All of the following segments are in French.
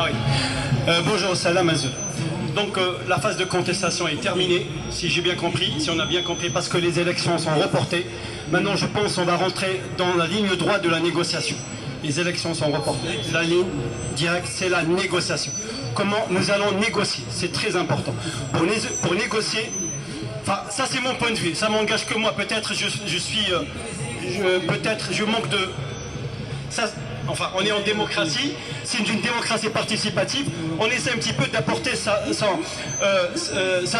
Ah oui. Bonjour, Salam Azul. Donc la phase de contestation est terminée, si j'ai bien compris, si on a bien compris, parce que les élections sont reportées. Maintenant, je pense qu'on va rentrer dans la ligne droite de la négociation. Les élections sont reportées. La ligne directe, c'est la négociation. Comment nous allons négocier? C'est très important. Pour négocier, enfin, ça c'est mon point de vue, ça m'engage que moi. Peut-être je manque de... Ça, enfin, on est en démocratie, c'est une démocratie participative, on essaie un petit peu d'apporter sa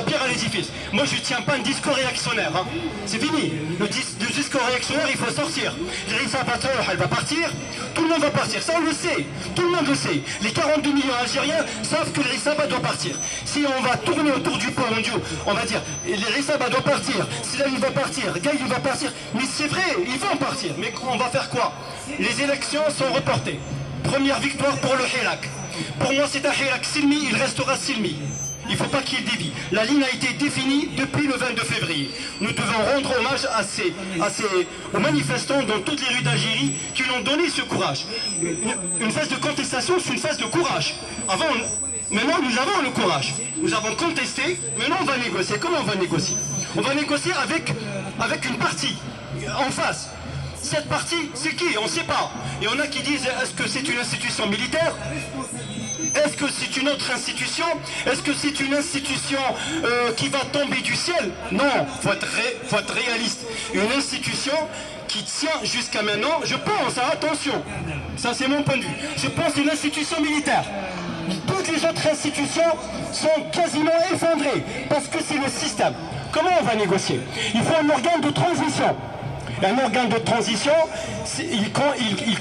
pierre à l'édifice. Moi, je ne tiens pas un discours réactionnaire, hein. C'est fini. Le discours réactionnaire, il faut sortir. Rissa Patel, elle va partir, tout le monde va partir, ça on le sait, tout le monde le sait. Les 42 millions algériens savent que le Rissaba doit partir. Si on va tourner autour du pot, on va dire, le Rissaba doit partir, Silal va partir, Gaï va partir, mais c'est vrai, ils vont partir, mais on va faire quoi? Les élections sont reportées. Première victoire pour le Hirak. Pour moi, c'est un Hirak Silmi, il restera Silmi. Il ne faut pas qu'il dévie. La ligne a été définie depuis le 22 février. Nous devons rendre hommage aux manifestants dans toutes les rues d'Algérie qui nous ont donné ce courage. Une phase de contestation, c'est une phase de courage. Maintenant, nous avons le courage. Nous avons contesté, maintenant on va négocier. Comment on va négocier? On va négocier avec une partie en face. Cette partie, c'est qui? On ne sait pas. Et on a qui disent, est-ce que c'est une institution militaire? Est-ce que c'est une autre institution? Est-ce que c'est une institution qui va tomber du ciel? Non, faut être réaliste. Une institution qui tient jusqu'à maintenant, je pense, attention, ça c'est mon point de vue, je pense une institution militaire. Toutes les autres institutions sont quasiment effondrées parce que c'est le système. Comment on va négocier? Il faut un organe de transition. Un organe de transition, il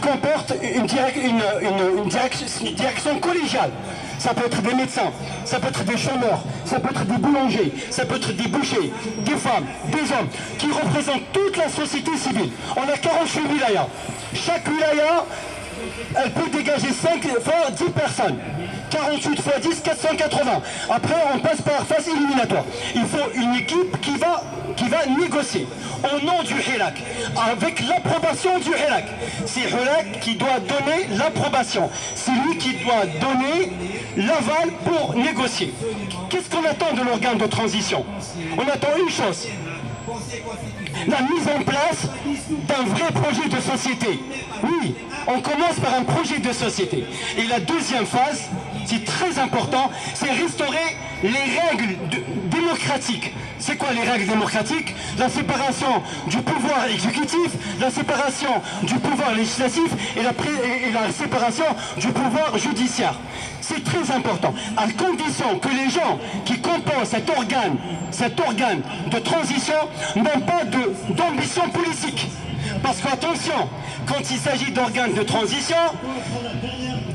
comporte une direction collégiale. Ça peut être des médecins, ça peut être des chômeurs, ça peut être des boulangers, ça peut être des bouchers, des femmes, des hommes, qui représentent toute la société civile. On a 48 wilayas. Chaque wilaya, elle peut dégager 5 fois 10 personnes. 48 fois 10, 480. Après, on passe par phase éliminatoire. Il faut une équipe qui va négocier au nom du Hirak, avec l'approbation du Hirak. C'est Hirak qui doit donner l'approbation. C'est lui qui doit donner l'aval pour négocier. Qu'est-ce qu'on attend de l'organe de transition? On attend une chose. La mise en place d'un vrai projet de société. Oui, on commence par un projet de société. Et la deuxième phase, c'est très important, c'est restaurer les règles démocratiques. C'est quoi les règles démocratiques? La séparation du pouvoir exécutif, la séparation du pouvoir législatif et la séparation du pouvoir judiciaire. C'est très important, à condition que les gens qui composent cet organe de transition n'ont pas d'ambition politique. Parce qu'attention, quand il s'agit d'organes de transition,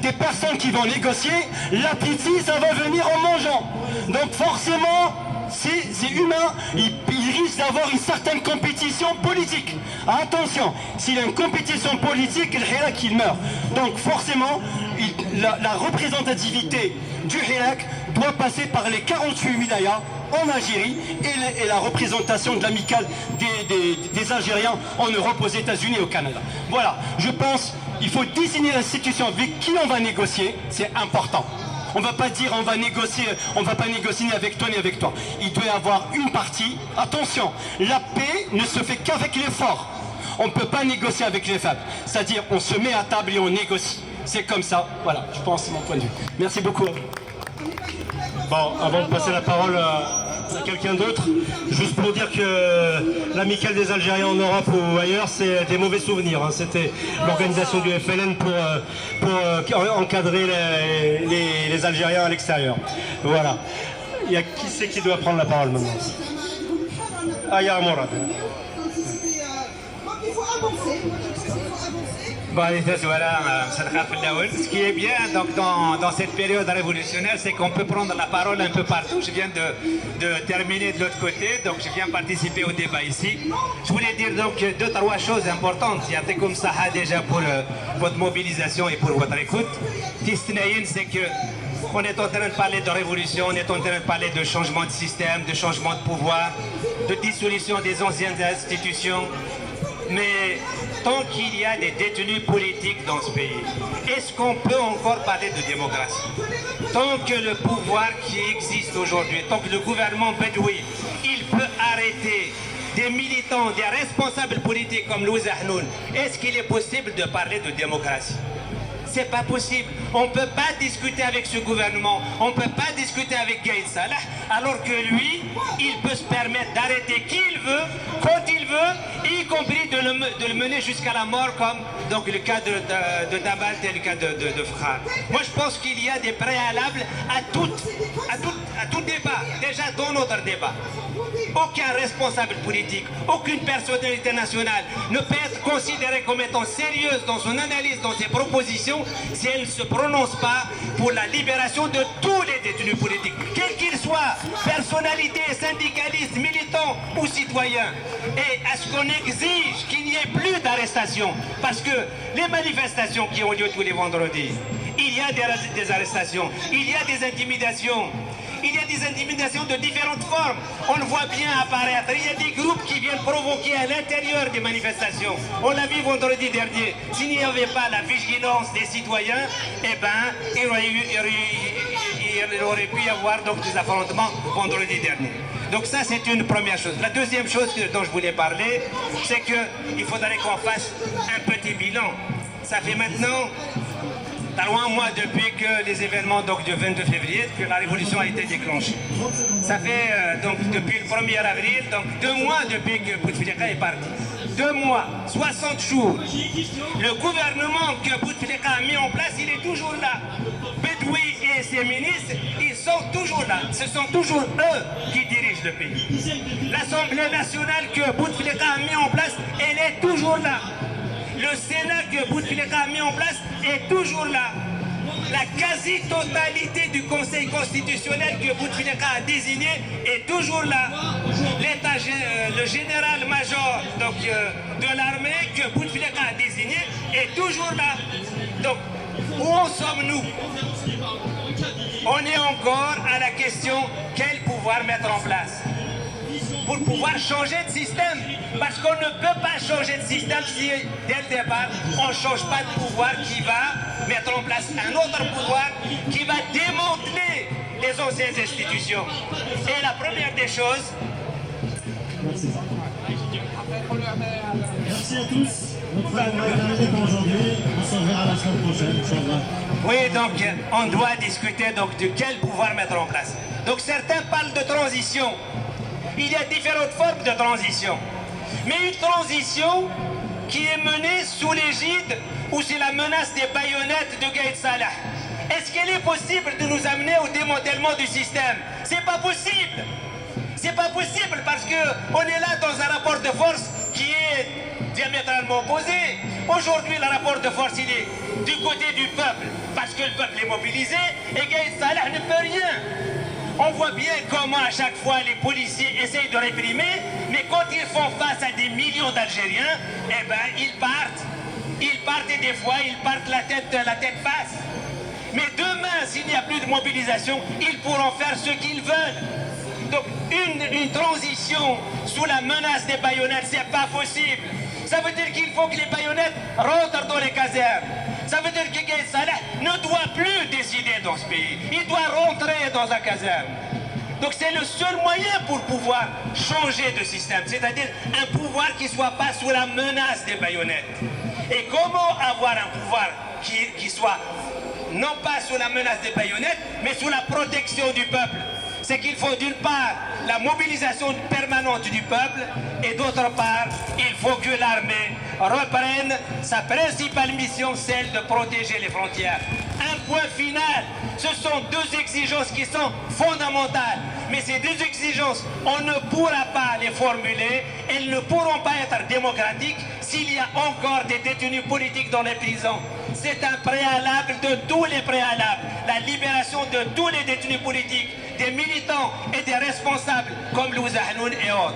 des personnes qui vont négocier, l'appétit, ça va venir en mangeant. Donc forcément, c'est humain, il risque d'avoir une certaine compétition politique. Attention, s'il y a une compétition politique, le Hirak il meurt. Donc forcément, la représentativité du Hirak doit passer par les 48 wilayas en Algérie et la représentation de l'amicale des Algériens en Europe, aux États-Unis et au Canada. Voilà, je pense qu'il faut désigner l'institution avec qui on va négocier, c'est important. On ne va pas dire on va pas négocier ni avec toi ni avec toi. Il doit y avoir une partie. Attention, la paix ne se fait qu'avec les forts. On ne peut pas négocier avec les faibles. C'est-à-dire on se met à table et on négocie. C'est comme ça. Voilà, je pense, c'est mon point de vue. Merci beaucoup. Bon, avant de passer la parole à quelqu'un d'autre, juste pour dire que l'amicale des Algériens en Europe ou ailleurs, c'est des mauvais souvenirs. Hein. C'était l'organisation du FLN pour encadrer les Algériens à l'extérieur. Voilà. Il y a qui c'est qui doit prendre la parole maintenant? Ah, il y a Mourad. Ce qui est bien donc, dans cette période révolutionnaire, c'est qu'on peut prendre la parole un peu partout. Je viens de terminer de l'autre côté, donc je viens participer au débat ici. Je voulais dire donc 2-3 choses importantes. Il y a comme ça déjà pour votre mobilisation et pour votre écoute. C'est que on est en train de parler de révolution, on est en train de parler de changement de système, de changement de pouvoir, de dissolution des anciennes institutions. Mais tant qu'il y a des détenus politiques dans ce pays, est-ce qu'on peut encore parler de démocratie? Tant que le pouvoir qui existe aujourd'hui, tant que le gouvernement bedoui, il peut arrêter des militants, des responsables politiques comme Louis Ahnoun, est-ce qu'il est possible de parler de démocratie? C'est pas possible. On ne peut pas discuter avec ce gouvernement, on ne peut pas discuter avec Gaïd Salah, alors que lui, il peut se permettre d'arrêter qui il veut, quand il veut, y compris de le mener jusqu'à la mort, comme donc, le cas de Dabalt et le cas de Frère. Moi, je pense qu'il y a des préalables à tout débat, déjà dans notre débat. Aucun responsable politique, aucune personnalité nationale ne peut être considérée comme étant sérieuse dans son analyse, dans ses propositions, si elle ne se prononce pas pour la libération de tous les détenus politiques, quels qu'ils soient, personnalités, syndicalistes, militants ou citoyens. Et à ce qu'on exige qu'il n'y ait plus d'arrestations, parce que les manifestations qui ont lieu tous les vendredis, il y a des arrestations, il y a des intimidations. Il y a des intimidations de différentes formes. On le voit bien apparaître. Il y a des groupes qui viennent provoquer à l'intérieur des manifestations. On l'a vu vendredi dernier. S'il n'y avait pas la vigilance des citoyens, eh ben, il aurait pu y avoir donc, des affrontements vendredi dernier. Donc ça, c'est une première chose. La deuxième chose dont je voulais parler, c'est qu'il faudrait qu'on fasse un petit bilan. Ça fait maintenant 3 mois depuis que les événements donc, du 22 février, que la révolution a été déclenchée. Ça fait donc depuis le 1er avril, donc 2 mois depuis que Bouteflika est parti. 2 mois, 60 jours. Le gouvernement que Bouteflika a mis en place, il est toujours là. Bedoui et ses ministres, ils sont toujours là. Ce sont toujours eux qui dirigent le pays. L'Assemblée nationale que Bouteflika a mis en place, elle est toujours là. Le Sénat que Bouteflika a mis en place est toujours là. La quasi-totalité du Conseil constitutionnel que Bouteflika a désigné est toujours là. Le général-major de l'armée que Bouteflika a désigné est toujours là. Donc, où en sommes-nous? On est encore à la question quel pouvoir mettre en place pour pouvoir changer de système. Parce qu'on ne peut pas changer de système si, dès le départ, on ne change pas de pouvoir qui va mettre en place un autre pouvoir qui va démanteler les anciennes institutions. Et la première des choses... Merci. Merci à tous. Donc voilà, on va terminer pour aujourd'hui. On se reverra la semaine prochaine, Inch'Allah. Oui, donc on doit discuter donc, de quel pouvoir mettre en place. Donc certains parlent de transition. Il y a différentes formes de transition. Mais une transition qui est menée sous l'égide ou c'est la menace des baïonnettes de Gaïd Salah. Est-ce qu'il est possible de nous amener au démantèlement du système? C'est pas possible. C'est pas possible parce qu'on est là dans un rapport de force qui est diamétralement opposé. Aujourd'hui, le rapport de force, il est du côté du peuple parce que le peuple est mobilisé et Gaïd Salah ne peut rien. On voit bien comment à chaque fois les policiers essayent de réprimer, mais quand ils font face à des millions d'Algériens, eh ben ils partent. Ils partent et des fois ils partent la tête basse. Mais demain, s'il n'y a plus de mobilisation, ils pourront faire ce qu'ils veulent. Donc une transition sous la menace des baïonnettes, c'est pas possible. Ça veut dire qu'il faut que les baïonnettes rentrent dans les casernes. Ça veut dire que Gaïd Salah ne doit plus décider dans ce pays. Il doit rentrer dans la caserne. Donc c'est le seul moyen pour pouvoir changer de système, c'est-à-dire un pouvoir qui ne soit pas sous la menace des baïonnettes. Et comment avoir un pouvoir qui soit non pas sous la menace des baïonnettes, mais sous la protection du peuple? C'est qu'il faut d'une part la mobilisation permanente du peuple et d'autre part, il faut que l'armée reprenne sa principale mission, celle de protéger les frontières. Un point final, ce sont deux exigences qui sont fondamentales. Mais ces deux exigences, on ne pourra pas les formuler, elles ne pourront pas être démocratiques s'il y a encore des détenus politiques dans les prisons. C'est un préalable de tous les préalables, la libération de tous les détenus politiques, des militants et des responsables comme Louis Ahnoun et autres.